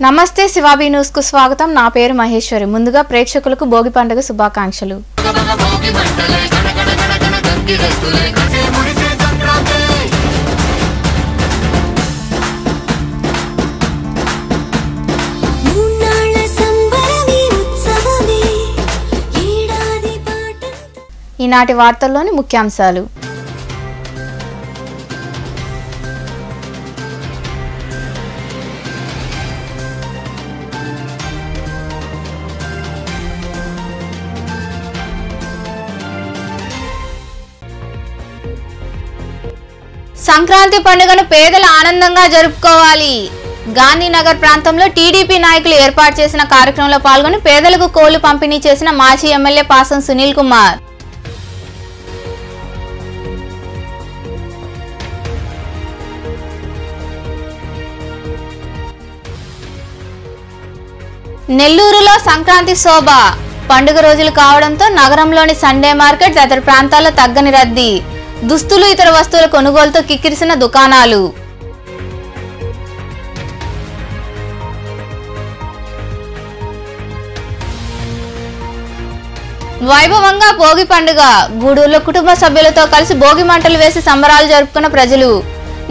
నమస్తే శివాబీ న్యూస్ కు స్వాగతం. నా పేరు మహేశ్వరి. ముందుగా ప్రేక్షకులకు భోగి పండుగ శుభాకాంక్షలు. ఈనాటి వార్తల్లోని ముఖ్యాంశాలు. సంక్రాంతి పండుగను పేదలు ఆనందంగా జరుపుకోవాలి. గాంధీనగర్ ప్రాంతంలో టీడీపీ నాయకులు ఏర్పాటు చేసిన కార్యక్రమంలో పాల్గొని పేదలకు కోళ్లు పంపిణీ చేసిన మాజీ ఎమ్మెల్యే పాసం సునీల్ కుమార్. నెల్లూరులో సంక్రాంతి శోభ. పండుగ రోజులు కావడంతో నగరంలోని సండే మార్కెట్ తదితర ప్రాంతాల్లో తగ్గని రద్దీ. దుస్తులు ఇతర వస్తువుల కొనుగోలుతో కిక్కిరిసిన దుకాణాలు. వైభవంగా భోగి పండుగ. గూడూరులో కుటుంబ సభ్యులతో కలిసి భోగి మంటలు వేసి సంబరాలు జరుపుకున్న ప్రజలు.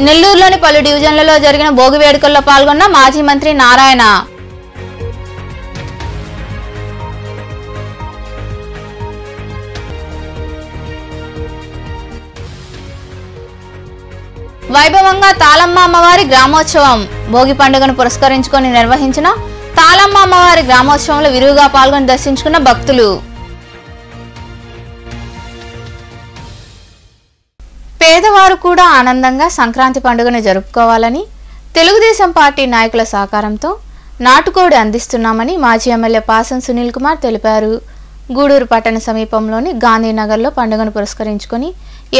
నెల్లూరులోని పలు డివిజన్లలో జరిగిన భోగి వేడుకల్లో పాల్గొన్న మాజీ మంత్రి నారాయణ. వైభవంగా తాళమ్మ అమ్మవారి గ్రామోత్సవం. భోగి పండుగను పురస్కరించుకొని నిర్వహించిన తాళమ్మ అమ్మవారి గ్రామోత్సవంలో విరివిగా పాల్గొని దర్శించుకున్న భక్తులు. పేదవారు కూడా ఆనందంగా సంక్రాంతి పండుగను జరుపుకోవాలని తెలుగుదేశం పార్టీ నాయకుల సహకారంతో నాటుకోడి అందిస్తున్నామని మాజీ ఎమ్మెల్యే పాసం సునీల్ కుమార్ తెలిపారు. గూడూరు పట్టణ సమీపంలోని గాంధీనగర్లో పండుగను పురస్కరించుకొని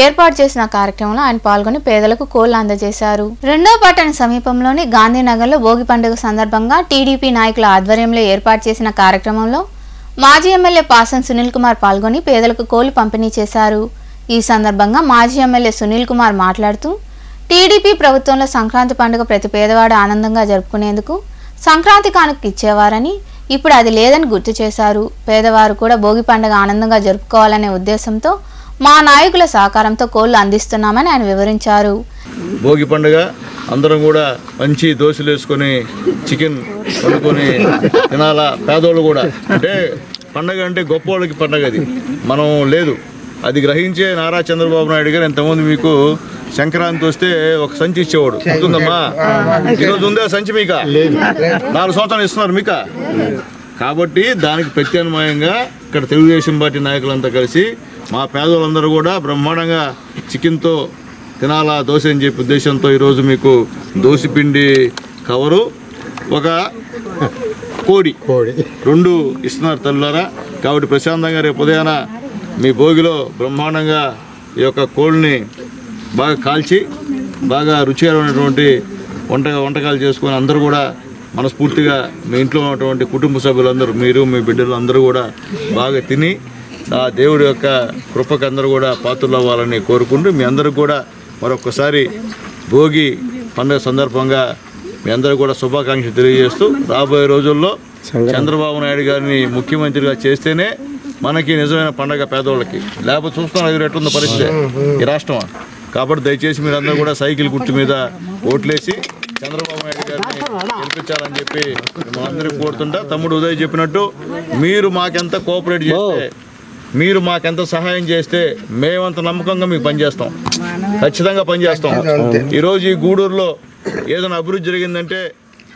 ఏర్పాటు చేసిన కార్యక్రమంలో ఆయన పాల్గొని పేదలకు కోళ్లు అందజేశారు. రెండో పట్టణ సమీపంలోని గాంధీనగర్లో భోగి పండుగ సందర్భంగా టీడీపీ నాయకుల ఆధ్వర్యంలో ఏర్పాటు చేసిన కార్యక్రమంలో మాజీ ఎమ్మెల్యే పాసం సునీల్ కుమార్ పాల్గొని పేదలకు కోళ్లు పంపిణీ చేశారు. ఈ సందర్భంగా మాజీ ఎమ్మెల్యే సునీల్ కుమార్ మాట్లాడుతూ టీడీపీ ప్రభుత్వంలో సంక్రాంతి పండుగ ప్రతి పేదవాడు ఆనందంగా జరుపుకునేందుకు సంక్రాంతి కానుక ఇచ్చేవారని, ఇప్పుడు అది లేదని గుర్తు చేశారు. పేదవారు కూడా భోగి పండుగ ఆనందంగా జరుపుకోవాలనే ఉద్దేశంతో మా నాయకుల సహకారంతో కోళ్లు అందిస్తున్నామని ఆయన వివరించారు. భోగి పండుగ అందరం కూడా మంచి దోశలు వేసుకొని చికెన్ వండుకొని తినాలా. పేదోళ్ళు కూడా అంటే పండగ అంటే గొప్ప వాళ్ళకి పండగ అది. మనం లేదు అది గ్రహించే నారా చంద్రబాబు నాయుడు గారు ఎంతమంది మీకు సంక్రాంతి వస్తే ఒక సంచి ఇచ్చేవాడు గుర్తుందమ్మా. ఈరోజు ఉందే సంచి మీక 4 సంవత్సరాలు ఇస్తున్నారు మీక. కాబట్టి దానికి ప్రత్యామ్నాయంగా ఇక్కడ తెలుగుదేశం పార్టీ నాయకులంతా కలిసి మా పేదోళ్ళందరూ కూడా బ్రహ్మాండంగా చికెన్తో తినాలా దోశ అని చెప్పే ఉద్దేశంతో ఈరోజు మీకు దోశపిండి కవరు ఒక కోడి 2 ఇస్తున్నారు తల్లులారా. కాబట్టి ప్రశాంతంగా రేపు ఉదయాన మీ భోగిలో బ్రహ్మాండంగా ఈ యొక్క కోడిని బాగా కాల్చి బాగా రుచికరమైనటువంటి వంటకాలు చేసుకొని అందరూ కూడా మనస్ఫూర్తిగా మీ ఇంట్లో ఉన్నటువంటి కుటుంబ సభ్యులందరూ మీరు మీ బిడ్డలు అందరూ కూడా బాగా తిని ఆ దేవుడి యొక్క కృపకు అందరూ కూడా పాత్రలు అవ్వాలని కోరుకుంటూ మీ అందరికి కూడా మరొకసారి భోగి పండుగ సందర్భంగా మీ అందరూ కూడా శుభాకాంక్షలు తెలియజేస్తూ రాబోయే రోజుల్లో చంద్రబాబు నాయుడు గారిని ముఖ్యమంత్రిగా చేస్తేనే మనకి నిజమైన పండగ పేదోళ్ళకి. లేకపోతే చూస్తున్నారు ఎట్లుందో పరిస్థితి ఈ రాష్ట్రం. కాబట్టి దయచేసి మీరందరూ కూడా సైకిల్ గుర్తు మీద ఓట్లేసి చంద్రబాబు నాయుడు గారిని గెలిపించాలని చెప్పి మేము అందరికీ కోరుతుంటా. తమ్ముడు ఉదయ్ చెప్పినట్టు మీరు మాకెంత కోఆపరేట్ చేస్తే, మీరు మాకెంత సహాయం చేస్తే మేమంత నమ్మకంగా మీకు పనిచేస్తాం, ఖచ్చితంగా పనిచేస్తాం. ఈరోజు ఈ గూడూరులో ఏదైనా అభివృద్ధి జరిగిందంటే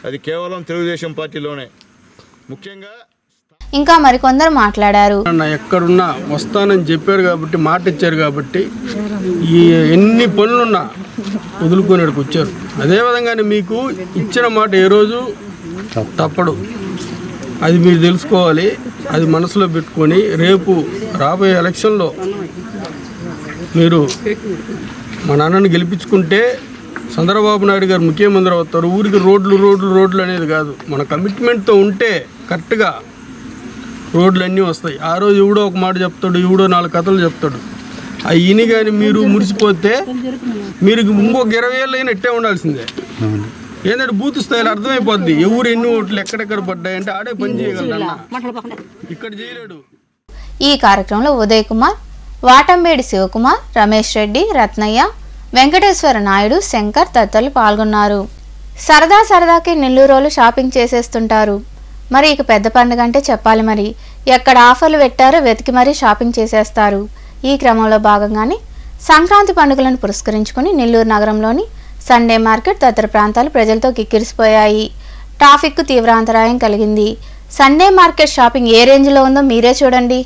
అది కేవలం తెలుగుదేశం పార్టీలోనే. ముఖ్యంగా ఇంకా మరికొందరు మాట్లాడారు. ఎక్కడున్నా వస్తానని చెప్పారు కాబట్టి, మాట ఇచ్చారు కాబట్టి ఈ ఎన్ని పనులున్నా వదులుకునేటికి వచ్చారు. అదేవిధంగానే మీకు ఇచ్చిన మాట ఏ రోజు తప్పడు, అది మీరు తెలుసుకోవాలి. అది మనసులో పెట్టుకొని రేపు రాబోయే ఎలక్షన్లో మీరు మా నాన్నని గెలిపించుకుంటే చంద్రబాబు నాయుడు గారు ముఖ్యమంత్రి అవుతారు. ఊరికి రోడ్లు అనేది కాదు, మన కమిట్మెంట్తో ఉంటే కరెక్ట్గా రోడ్లు అన్నీ వస్తాయి. ఆ రోజు ఎవడో ఒక మాట చెప్తాడు, ఎవడో 4 కథలు చెప్తాడు. అవి కానీ మీరు మురిసిపోతే మీరు ఇంకొక 20 ఏళ్ళైనా ఇట్టే ఉండాల్సిందే. ఏంటంటే బూత్ స్థాయిలో అర్థమైపోద్ది ఎవరు ఎన్ని ఓట్లు ఎక్కడెక్కడ పడ్డాయంటే ఆడే పని చేయగలడు, ఇక్కడ చేయలేడు. ఈ కార్యక్రమంలో ఉదయ్ కుమార్, వాటంబేడి శివకుమార్, రమేష్ రెడ్డి, రత్నయ్య, వెంకటేశ్వర నాయుడు, శంకర్ తదితరులు పాల్గొన్నారు. సరదాకి నెల్లూరులో షాపింగ్ చేసేస్తుంటారు. మరి ఇక పెద్ద పండుగ అంటే చెప్పాలి. మరి ఎక్కడ ఆఫర్లు పెట్టారో వెతికి మరీ షాపింగ్ చేసేస్తారు. ఈ క్రమంలో భాగంగానే సంక్రాంతి పండుగలను పురస్కరించుకుని నెల్లూరు నగరంలోని సండే మార్కెట్ తదితర ప్రాంతాలు ప్రజలతో కిక్కిరిసిపోయాయి. ట్రాఫిక్కు తీవ్ర అంతరాయం కలిగింది. సండే మార్కెట్ షాపింగ్ ఏ రేంజ్లో ఉందో మీరే చూడండి.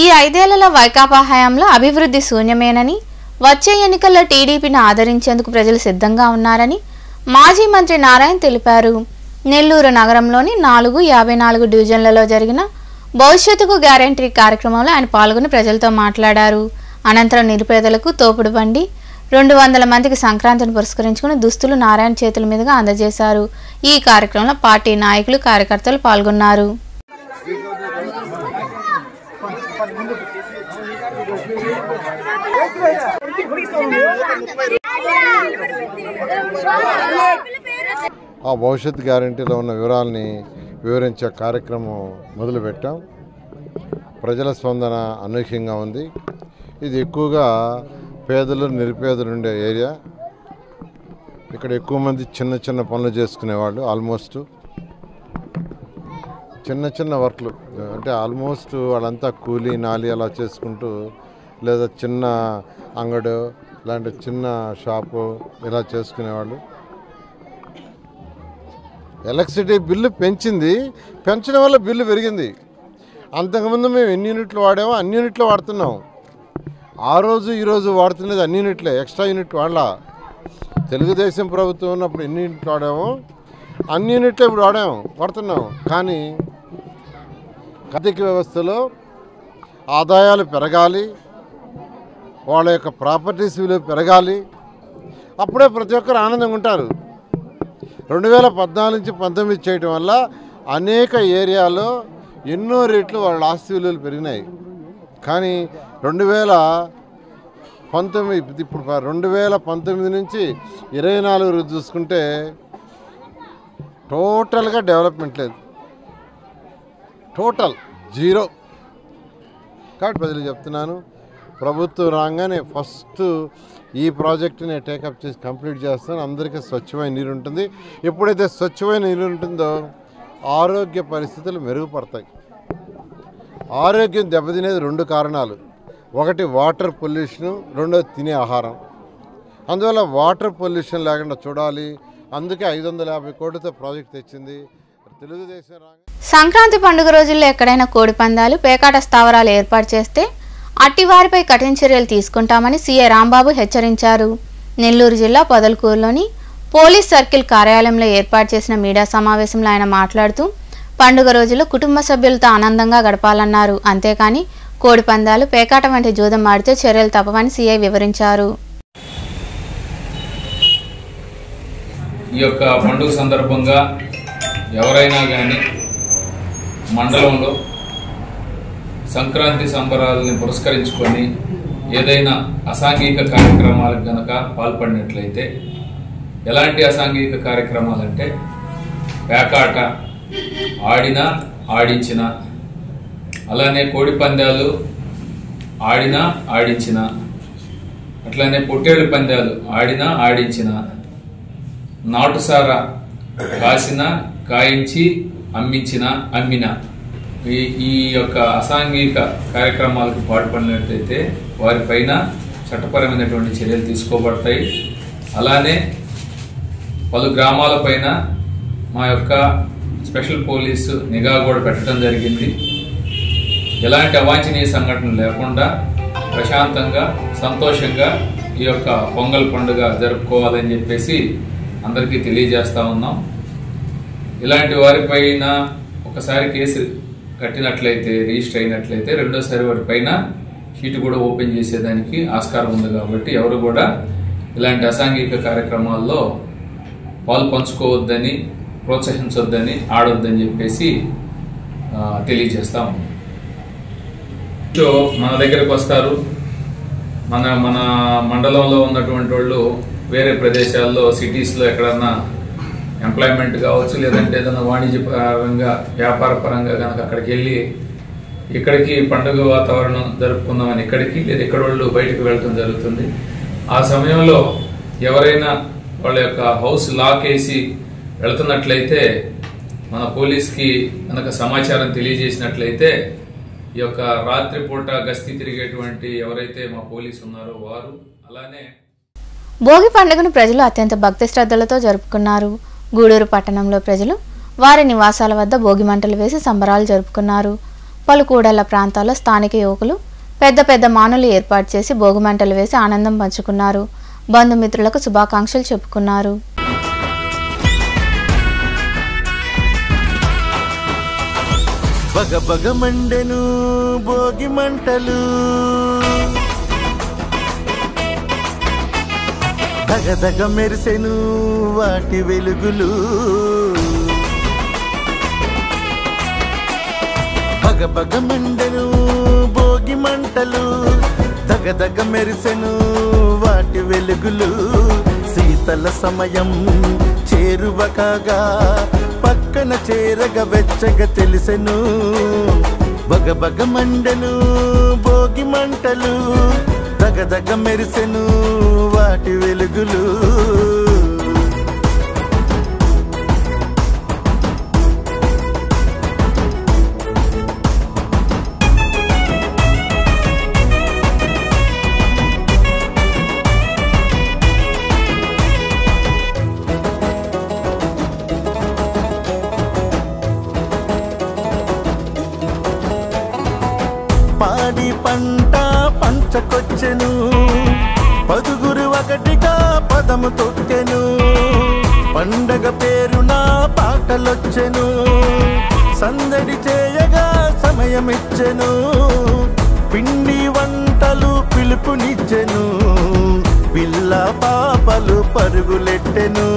ఈ 5 ఏళ్ల వైకాపా హయాంలో అభివృద్ధి శూన్యమేనని, వచ్చే ఎన్నికల్లో టీడీపీని ఆదరించేందుకు ప్రజలు సిద్ధంగా ఉన్నారని మాజీ మంత్రి నారాయణ తెలిపారు. నెల్లూరు నగరంలోని 454 డివిజన్లలో జరిగిన భవిష్యత్తుకు గ్యారంటీ కార్యక్రమంలో ఆయన పాల్గొని ప్రజలతో మాట్లాడారు. అనంతరం నిరుపేదలకు తోపుడు బండి, 200 మందికి సంక్రాంతిని పురస్కరించుకుని దుస్తులు నారాయణ చేతుల మీదుగా అందజేశారు. ఈ కార్యక్రమంలో పార్టీ నాయకులు, కార్యకర్తలు పాల్గొన్నారు. ఆ భవిష్యత్ గ్యారంటీలో ఉన్న వివరాలని వివరించే కార్యక్రమం మొదలుపెట్టాం. ప్రజల స్పందన అనూహ్యంగా ఉంది. ఇది ఎక్కువగా పేదలు, నిరుపేదలు ఉండే ఏరియా. ఇక్కడ ఎక్కువ మంది చిన్న చిన్న పనులు చేసుకునేవాళ్ళు. ఆల్మోస్ట్ చిన్న వర్క్లు అంటే ఆల్మోస్ట్ వాళ్ళంతా కూలీ నాలి అలా చేసుకుంటూ, లేదా చిన్న అంగడు లాంటి చిన్న షాపు ఇలా చేసుకునేవాళ్ళు. ఎలక్ట్రిసిటీ బిల్లు పెంచడం వల్ల బిల్లు పెరిగింది. అంతకుముందు మేము ఎన్ని యూనిట్లు వాడామో అన్ని యూనిట్లు వాడుతున్నాం. ఆ రోజు ఈరోజు వాడుతున్నది అన్ని యూనిట్లే, ఎక్స్ట్రా యూనిట్ వాడలా. తెలుగుదేశం ప్రభుత్వం ఉన్నప్పుడు ఎన్ని యూనిట్లు వాడామో అన్ని యూనిట్లు ఇప్పుడు వాడుతున్నాం. కానీ ఆర్థిక వ్యవస్థలో ఆదాయాలు పెరగాలి, వాళ్ళ యొక్క ప్రాపర్టీస్ విలువ పెరగాలి, అప్పుడే ప్రతి ఒక్కరు ఆనందంగా ఉంటారు. 2014 నుంచి 19 చేయడం వల్ల అనేక ఏరియాలో ఎన్నో రేట్లు వాళ్ళ ఆస్తి విలువలు పెరిగినాయి. కానీ 2019 ఇప్పుడు 2019 నుంచి 24 చూసుకుంటే టోటల్గా డెవలప్మెంట్ లేదు, టోటల్ జీరో. కాబట్టి ప్రజలు చెప్తున్నాను, ప్రభుత్వం రాగానే ఫస్ట్ ఈ ప్రాజెక్టుని టేకప్ చేసి కంప్లీట్ చేస్తాను. అందరికీ స్వచ్ఛమైన నీరు ఉంటుంది. ఎప్పుడైతే స్వచ్ఛమైన నీరు ఉంటుందో ఆరోగ్య పరిస్థితులు మెరుగుపడతాయి. ఆరోగ్యం దెబ్బతినేది 2 కారణాలు. ఒకటి వాటర్ పొల్యూషను, రెండోది తినే ఆహారం. అందువల్ల వాటర్ పొల్యూషన్ లేకుండా చూడాలి. అందుకే 550 కోట్లతో ప్రాజెక్ట్ తెచ్చింది తెలుగుదేశం. సంక్రాంతి పండుగ రోజుల్లో ఎక్కడైనా కోడి పందాలు, పేకాట స్థావరాలు ఏర్పాటు చేస్తే అట్టివారిపై కఠిన చర్యలు తీసుకుంటామని సీఐ రాంబాబు హెచ్చరించారు. నెల్లూరు జిల్లా పొదలకూరులోని పోలీస్ సర్కిల్ కార్యాలయంలో ఏర్పాటు చేసిన మీడియా సమావేశంలో ఆయన మాట్లాడుతూ పండుగ రోజుల్లో కుటుంబ సభ్యులతో ఆనందంగా గడపాలన్నారు. అంతేకాని కోడి పందాలు, పేకాట వంటి జూదం ఆడితే చర్యలు తప్పవని సీఐ వివరించారు. ఈ యొక్క పండుగ సందర్భంగా ఎవరైనా కానీ మండలంలో సంక్రాంతి సంబరాలని పురస్కరించుకొని ఏదైనా అసాంఘిక కార్యక్రమాలకు గనక పాల్పడినట్లయితే, ఎలాంటి అసాంఘిక కార్యక్రమాలంటే పేకాట ఆడినా ఆడించిన, అలానే కోడి పందాలు ఆడినా ఆడించిన, అట్లానే పొట్టేడు పందాలు ఆడినా ఆడించిన, నాటుసారా కాసిన, కాయించి, అమ్మిన ఈ యొక్క అసాంఘిక కార్యక్రమాలకు పాల్పడినట్లయితే వారిపైన చట్టపరమైనటువంటి చర్యలు తీసుకోబడతాయి. అలానే పలు గ్రామాలపైన మా యొక్క స్పెషల్ పోలీసు నిఘా కూడా పెట్టడం జరిగింది. ఎలాంటి అవాంఛనీయ సంఘటనలు లేకుండా ప్రశాంతంగా, సంతోషంగా ఈ యొక్క పొంగల్ పండుగ జరుపుకోవాలని చెప్పేసి అందరికీ తెలియజేస్తా ఉన్నాం. ఇలాంటి వారిపైన ఒకసారి కేసు కట్టినట్లయితే, రిజిస్టర్ అయినట్లయితే రెండోసారి వారిపైన షీటు కూడా ఓపెన్ చేసేదానికి ఆస్కారం ఉంది. కాబట్టి ఎవరు కూడా ఇలాంటి అసాంఘిక కార్యక్రమాల్లో పాలు పంచుకోవద్దని, ప్రోత్సహించొద్దని, ఆడొద్దని చెప్పేసి తెలియజేస్తాం. మన దగ్గరకు వస్తారు. మన మండలంలో ఉన్నటువంటి వాళ్ళు వేరే ప్రదేశాల్లో, సిటీస్లో ఎక్కడన్నా ఎంప్లాయ్మెంట్ కావచ్చు, లేదంటే ఏదైనా వాణిజ్య పరంగా, వ్యాపార పరంగా కనుక అక్కడికి వెళ్ళి ఇక్కడికి పండుగ వాతావరణం జరుపుకుందామని ఇక్కడికి, లేదా ఇక్కడ వాళ్ళు బయటకు వెళ్ళడం జరుగుతుంది. ఆ సమయంలో ఎవరైనా వాళ్ళ యొక్క హౌస్ లాక్ వేసి వెళుతున్నట్లయితే మన పోలీస్కి కనుక సమాచారం తెలియజేసినట్లయితే ఈ యొక్క రాత్రిపూట గస్తీ తిరిగేటువంటి ఎవరైతే మా పోలీసు ఉన్నారో వారు, అలానే భోగి పండుగను ప్రజలు అత్యంత భక్తి శ్రద్ధలతో జరుపుకున్నారు. గూడూరు పట్టణంలో ప్రజలు వారి నివాసాల వద్ద భోగి మంటలు వేసి సంబరాలు జరుపుకున్నారు. పలు కూడళ్ల ప్రాంతాల్లో స్థానిక యువకులు పెద్ద పెద్ద మానులు ఏర్పాటు చేసి భోగి మంటలు వేసి ఆనందం పంచుకున్నారు. బంధుమిత్రులకు శుభాకాంక్షలు చెప్పుకున్నారు. బగబగ మండెను భోగి మంటలు, దగదగ మెరిసెను వాటి వెలుగులు, బగబగ మండెను భోగి మంటలు, దగదగ మెరిసెను వాటి వెలుగులు. శీతల సమయం చేరువ కాగా పక్కన చేరగ వెచ్చగా తెలిసెను, బగబగ మండెను భోగి మంటలు, దగదగ మెరిసెను వాటి వెలుగులు. పాడి పంట పంచకొచ్చెను, పదుగురు ఒకటిగా పదము తొక్కెను, పండగ పేరున పాటలొచ్చెను, సందడి చేయగా సమయమిచ్చెను, పిండి వంటలు పిలుపునిచ్చెను, పిల్ల పాపలు పరుగులెట్టెను,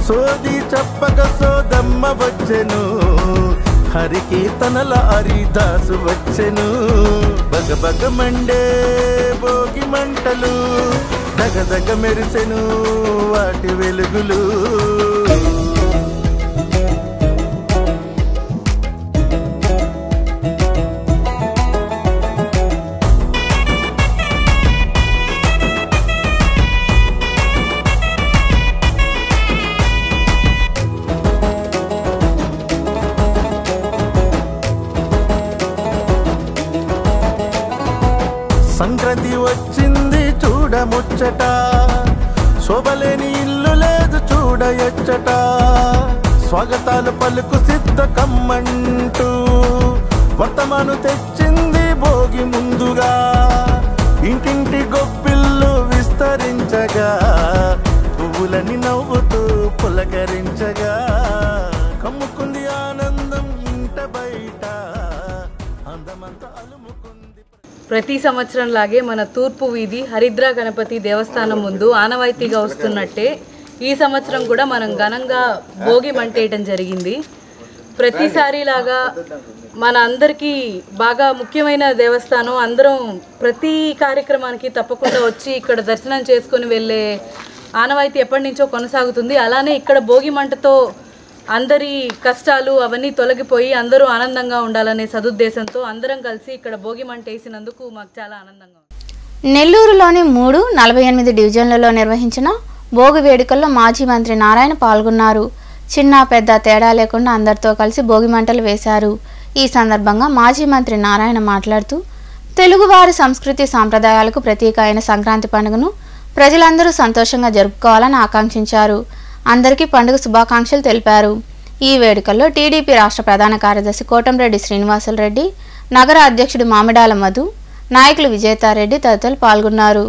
సోది చెప్పక సోదమ్మ వచ్చెను, హరికీర్తనల హరిదాసు వచ్చెను, బగబగ మండే భోగి మంటలు, దగదగ మెరిసెను వాటి వెలుగులు. తీరముచ్చట శోభలేని ఇల్లు లేదు చూడయచ్చట స్వాగతాలు పలుకు సిద్ధ కమ్మంటూ వర్తమాను తెచ్చింది భోగి ముందుగా ఇంటింటి గొప్పిల్లు విస్తరించగా పువ్వులని నవ్వుతూ పులకరించగా కమ్ముకుంది ఆనందం ఇంట బయట అందమంతా అలుముకుంది. ప్రతి సంవత్సరం లాగే మన తూర్పు వీధి హరిద్ర గణపతి దేవస్థానం ముందు ఆనవాయితీగా వస్తున్నట్టే ఈ సంవత్సరం కూడా మనం ఘనంగా భోగి మంటేయటం జరిగింది. ప్రతిసారిలాగా మన అందరికీ బాగా ముఖ్యమైన దేవస్థానం, అందరం ప్రతి కార్యక్రమానికి తప్పకుండా వచ్చి ఇక్కడ దర్శనం చేసుకొని వెళ్ళే ఆనవాయితీ ఎప్పటి నుంచో కొనసాగుతుంది. అలానే ఇక్కడ భోగి మంటతో అందరి కష్టాలు అవన్నీ తొలగిపోయి అందరూ ఆనందంగా ఉండాలనే సదుద్దేశంతో అందరం కలిసి ఇక్కడ భోగి మంట వేసినందుకు మాకు చాలా ఆనందంగా ఉంది. నెల్లూరులోని 348 డివిజన్లలో నిర్వహించిన భోగి వేడుకల్లో మాజీ మంత్రి నారాయణ పాల్గొన్నారు. చిన్న పెద్ద తేడా లేకుండా అందరితో కలిసి భోగి మంటలు వేశారు. ఈ సందర్భంగా మాజీ మంత్రి నారాయణ మాట్లాడుతూ తెలుగువారి సంస్కృతి సాంప్రదాయాలకు ప్రతీక అయిన సంక్రాంతి పండుగను ప్రజలందరూ సంతోషంగా జరుపుకోవాలని ఆకాంక్షించారు. అందరికీ పండుగ శుభాకాంక్షలు తెలిపారు. ఈ వేడుకల్లో టీడీపీ రాష్ట్ర ప్రధాన కార్యదర్శి కోటంరెడ్డి శ్రీనివాసులరెడ్డి, నగర అధ్యక్షుడు మామిడాల మధు, నాయకులు విజేతారెడ్డి తదితరులు పాల్గొన్నారు.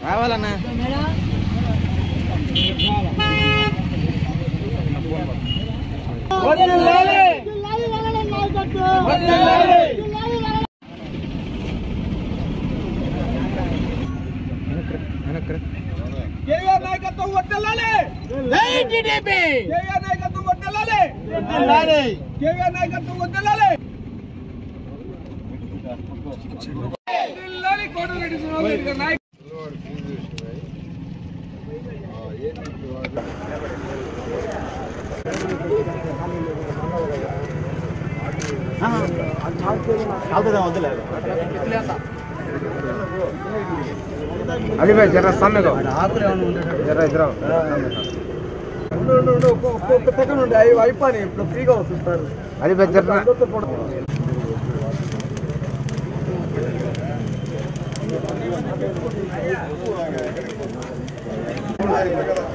రావాలన్నా నాయకత్వం వర్ధిల్లాలి. జై టీడీపీ. నాయకత్వం వర్ధిల్లాలి. నాయకత్వం వర్ధిల్లాలి. కోటరెడ్డి శ్రీనివాసరెడ్డి గారి నాయకత్వం. अली भाई जरा सामने को जरा इधर आओ अली भाई जरा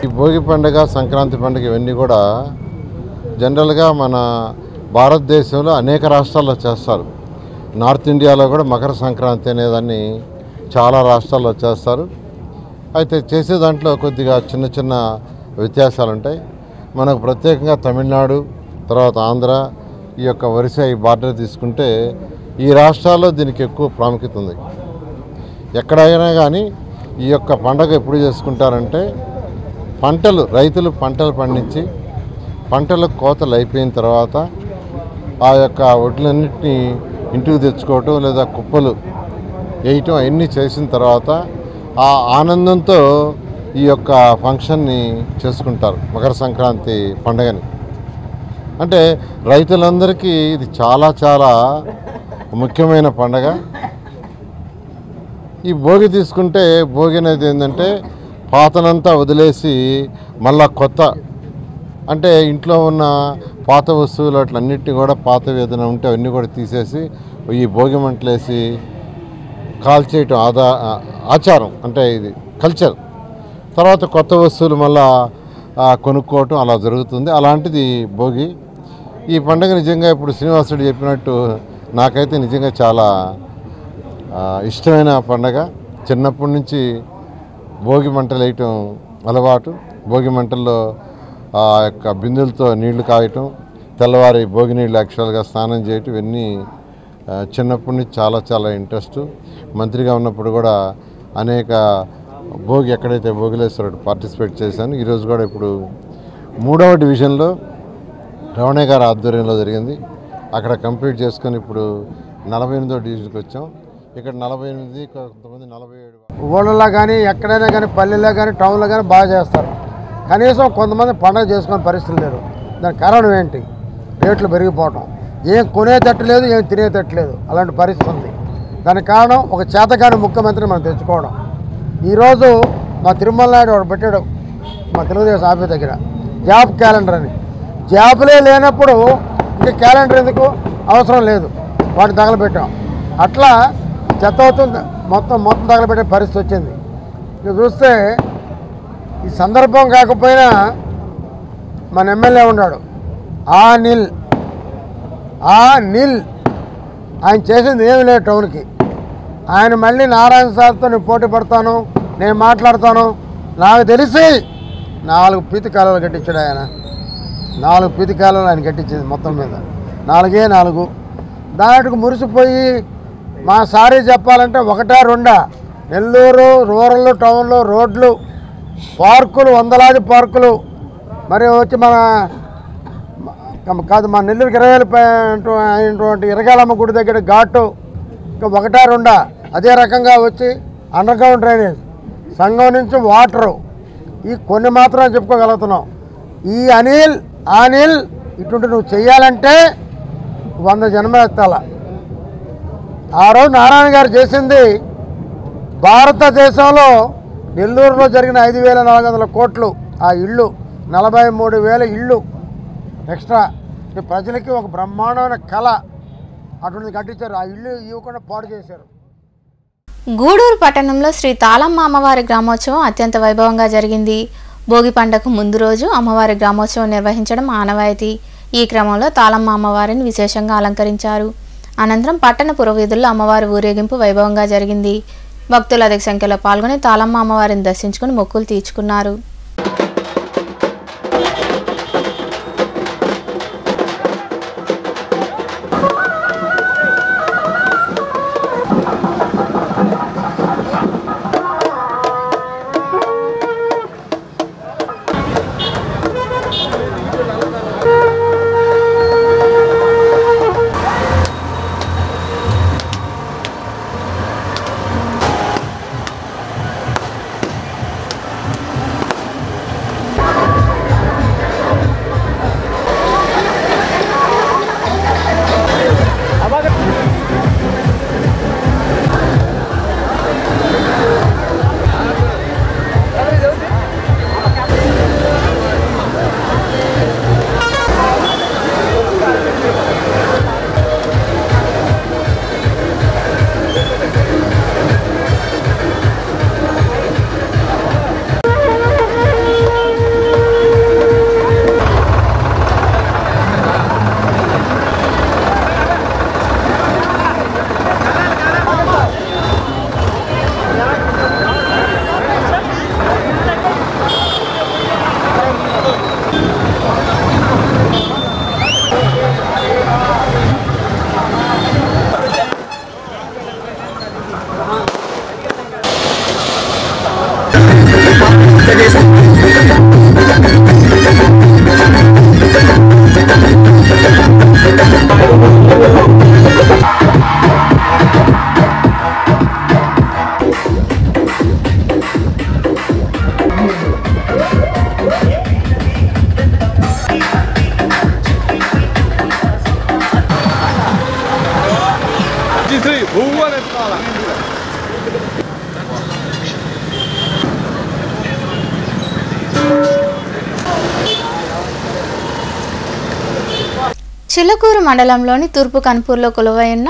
ఈ భోగి పండుగ సంక్రాంతి పండుగ ఇవన్నీ కూడా జనరల్గా మన భారతదేశంలో అనేక రాష్ట్రాల్లో చేస్తారు. నార్త్ ఇండియాలో కూడా మకర సంక్రాంతి అనేదాన్ని చాలా రాష్ట్రాల్లో చేస్తారు. అయితే చేసే దాంట్లో కొద్దిగా చిన్న చిన్న వ్యత్యాసాలు ఉంటాయి. మనకు ప్రత్యేకంగా తమిళనాడు, తర్వాత ఆంధ్ర, ఈ యొక్క వరుస ఈ బార్డర్ తీసుకుంటే ఈ రాష్ట్రాల్లో దీనికి ఎక్కువ ప్రాముఖ్యత ఉంది. ఎక్కడైనా కానీ ఈ యొక్క పండగ ఎప్పుడు చేసుకుంటారంటే రైతులు పంటలు పండించి పంటల కోతలు అయిపోయిన తర్వాత ఆ యొక్క వడ్లన్నింటినీ ఇంటికి తెచ్చుకోవటం లేదా కుప్పలు వేయటం అవన్నీ చేసిన తర్వాత ఆ ఆనందంతో ఈ యొక్క ఫంక్షన్ని చేసుకుంటారు మకర సంక్రాంతి పండుగని. అంటే రైతులందరికీ ఇది చాలా చాలా ముఖ్యమైన పండుగ. ఈ భోగి తీసుకుంటే భోగి అనేది ఏంటంటే పాతనంతా వదిలేసి మళ్ళా కొత్త, అంటే ఇంట్లో ఉన్న పాత వస్తువులు అట్లన్నిటినీ కూడా పాతవి ఏదైనా ఉంటే అవన్నీ కూడా తీసేసి ఈ భోగి మంటలేసి కాల్చేయటం ఆచారం, అంటే ఇది కల్చర్. తర్వాత కొత్త వస్తువులు మళ్ళా కొనుక్కోవటం అలా జరుగుతుంది. అలాంటిది భోగి. ఈ పండుగ నిజంగా ఇప్పుడు శ్రీనివాసుడు చెప్పినట్టు నాకైతే నిజంగా చాలా ఇష్టమైన పండుగ. చిన్నప్పటి నుంచి భోగి మంటలు వేయటం అలవాటు. భోగి మంటల్లో ఆ యొక్క బిందులతో నీళ్లు కాయటం, తెల్లవారి భోగి నీళ్ళు యాక్చువల్గా స్నానం చేయటం, ఇవన్నీ చిన్నప్పటి నుంచి చాలా చాలా ఇంట్రెస్ట్. మంత్రిగా ఉన్నప్పుడు కూడా అనేక భోగి ఎక్కడైతే భోగిలేశ్వరుడు పార్టిసిపేట్ చేశాను. ఈరోజు కూడా ఇప్పుడు 3వ డివిజన్లో రమణయ్య గారి ఆధ్వర్యంలో జరిగింది. అక్కడ కంప్లీట్ చేసుకొని ఇప్పుడు 48వ డివిజన్కి వచ్చాం. ఇక్కడ 48, కొంతమంది 47. ఊళ్ళలో కానీ ఎక్కడైనా కానీ పల్లెల్లో కానీ టౌన్లో కానీ బాగా చేస్తారు. కనీసం కొంతమంది పండుగ చేసుకునే పరిస్థితులు లేరు. దానికి కారణం ఏంటి? రేట్లు పెరిగిపోవటం. ఏం కొనేటట్టు లేదు, ఏం తినేటట్టు లేదు, అలాంటి పరిస్థితి ఉంది. దానికి కారణం ఒక చేతకాని ముఖ్యమంత్రిని మనం తెచ్చుకోవడం. ఈరోజు మా తిరుమల నాయుడు వాడు పెట్టాడు మా తెలుగుదేశం ఆఫీస్ దగ్గర జాబ్ క్యాలెండర్ అని. జాబులే లేనప్పుడు ఇంకా క్యాలెండర్ ఎందుకు అవసరం లేదు, వాటిని తగలబెట్టాం. అట్లా చెత్త అవుతుంది, మొత్తం తగలబెట్టే పరిస్థితి వచ్చింది. ఇక చూస్తే ఈ సందర్భం కాకపోయినా మన ఎమ్మెల్యే ఉన్నాడు అనిల్ ఆయన చేసింది ఏమి లేదు టౌన్కి. ఆయన మళ్ళీ నారాయణ సార్తో నేను పోటీ పడతాను, నేను మాట్లాడతాను. నాకు తెలిసి 4 పీతి కాలువలు కట్టించాడు ఆయన. 4 పీతి కాలువలు ఆయన కట్టించింది మొత్తం మీద 4 దాటికి మురిసిపోయి మా సారీ చెప్పాలంటే 1, 2 నెల్లూరు రూరల్ టౌన్లో రోడ్లు, పార్కులు, వందలాది పార్కులు. మరి వచ్చి మా నెల్లూరుకి 20,000 అయినటువంటి ఇరగాలమ్మ గుడి దగ్గర ఘాటు, ఇంకా 1, 2 అదే రకంగా వచ్చి అండర్గ్రౌండ్ డ్రైనేజ్, సంఘం నుంచి వాటరు, ఈ కొన్ని మాత్రం చెప్పుకోగలుగుతున్నాం. ఈ అనిల్ ఇటువంటి నువ్వు చెయ్యాలంటే 100 జన్మ ఎత్తాల. ఆ రోజు నారాయణ గారు చేసింది భారతదేశంలో నెల్లూరులో జరిగిన 5,400 కోట్లు ఆ ఇళ్ళు, 43,000 ఇళ్ళు ఎక్స్ట్రా ప్రజలకి ఒక బ్రహ్మాండమైన కళ అటువంటి కట్టించారు. ఆ ఇల్లు ఇవ్వకుండా పాడు చేశారు. గూడూరు పట్టణంలో శ్రీ తాళమ్మ అమ్మవారి గ్రామోత్సవం అత్యంత వైభవంగా జరిగింది. భోగి పండగకు ముందు రోజు అమ్మవారి గ్రామోత్సవం నిర్వహించడం ఆనవాయితీ. ఈ క్రమంలో తాళమ్మ అమ్మవారిని విశేషంగా అలంకరించారు. అనంతరం పట్టణ పురవీధుల్లో అమ్మవారి ఊరేగింపు వైభవంగా జరిగింది. భక్తులు అధిక సంఖ్యలో పాల్గొని తాళమ్మ అమ్మవారిని దర్శించుకుని మొక్కులు తీర్చుకున్నారు. చిలకూరు మండలంలోని తూర్పు కన్పూర్లో కొలువైన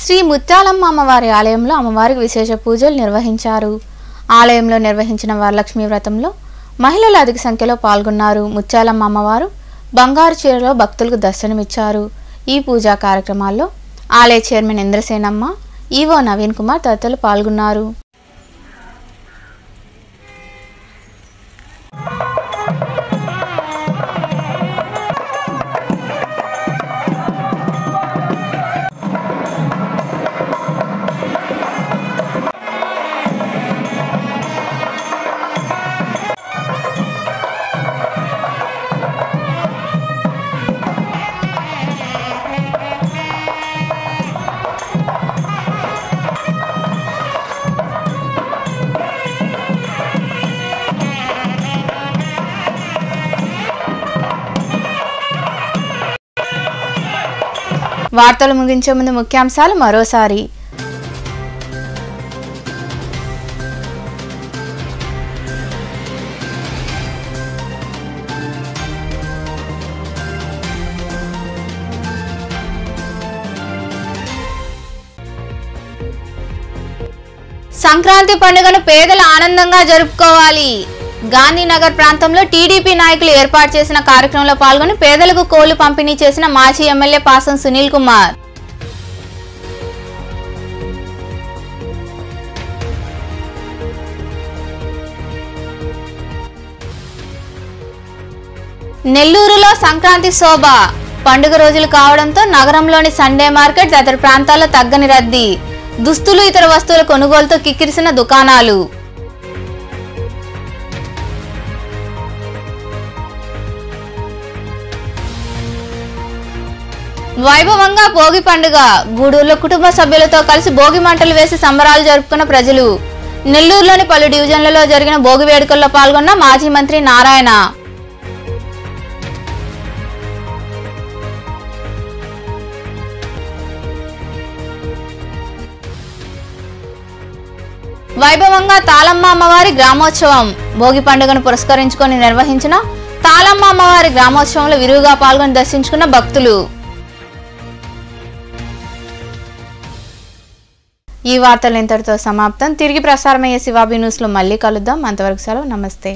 శ్రీ ముత్యాలమ్మ అమ్మవారి ఆలయంలో అమ్మవారికి విశేష పూజలు నిర్వహించారు. ఆలయంలో నిర్వహించిన వరలక్ష్మి వ్రతంలో మహిళలు అధిక సంఖ్యలో పాల్గొన్నారు. ముత్యాలమ్మ అమ్మవారు బంగారు చీరలో భక్తులకు దర్శనమిచ్చారు. ఈ పూజా కార్యక్రమాల్లో ఆలయ చైర్మన్ ఇంద్రసేనమ్మ, ఈవో నవీన్ కుమార్ తదితరులు పాల్గొన్నారు. వార్తలు ముగించే ముందు ముఖ్యాంశాలు మరోసారి. సంక్రాంతి పండుగను పేదలు ఆనందంగా జరుపుకోవాలి. గాంధీనగర్ ప్రాంతంలో టీడీపీ నాయకులు ఏర్పాటు చేసిన కార్యక్రమంలో పాల్గొని పేదలకు కోళ్లు పంపిణీ చేసిన మాజీ ఎమ్మెల్యే పాసం సునీల్ కుమార్. నెల్లూరులో సంక్రాంతి శోభ. పండుగ రోజులు కావడంతో నగరంలోని సండే మార్కెట్ తదితర ప్రాంతాల్లో తగ్గని రద్దీ. దుస్తులు ఇతర వస్తువుల కొనుగోలుతో కిక్కిరిసిన దుకాణాలు. వైభవంగా భోగి పండుగ. గూడూరులో కుటుంబ సభ్యులతో కలిసి భోగి మంటలు వేసి సంబరాలు జరుపుకున్న ప్రజలు. నెల్లూరులోని పలు డివిజన్లలో జరిగిన భోగి వేడుకల్లో పాల్గొన్న మాజీ మంత్రి నారాయణ. వైభవంగా తాళమ్మ అమ్మవారి గ్రామోత్సవం. భోగి పండుగను పురస్కరించుకొని నిర్వహించిన తాళమ్మ అమ్మవారి గ్రామోత్సవంలో విరివిగా పాల్గొని దర్శించుకున్న భక్తులు. ఈ వార్తలు ఇంతటితో సమాప్తం. తిరిగి ప్రసారమయ్యే శివాబి న్యూస్ లో మళ్ళీ కలుద్దాం. అంతవరకు సెలవు. నమస్తే.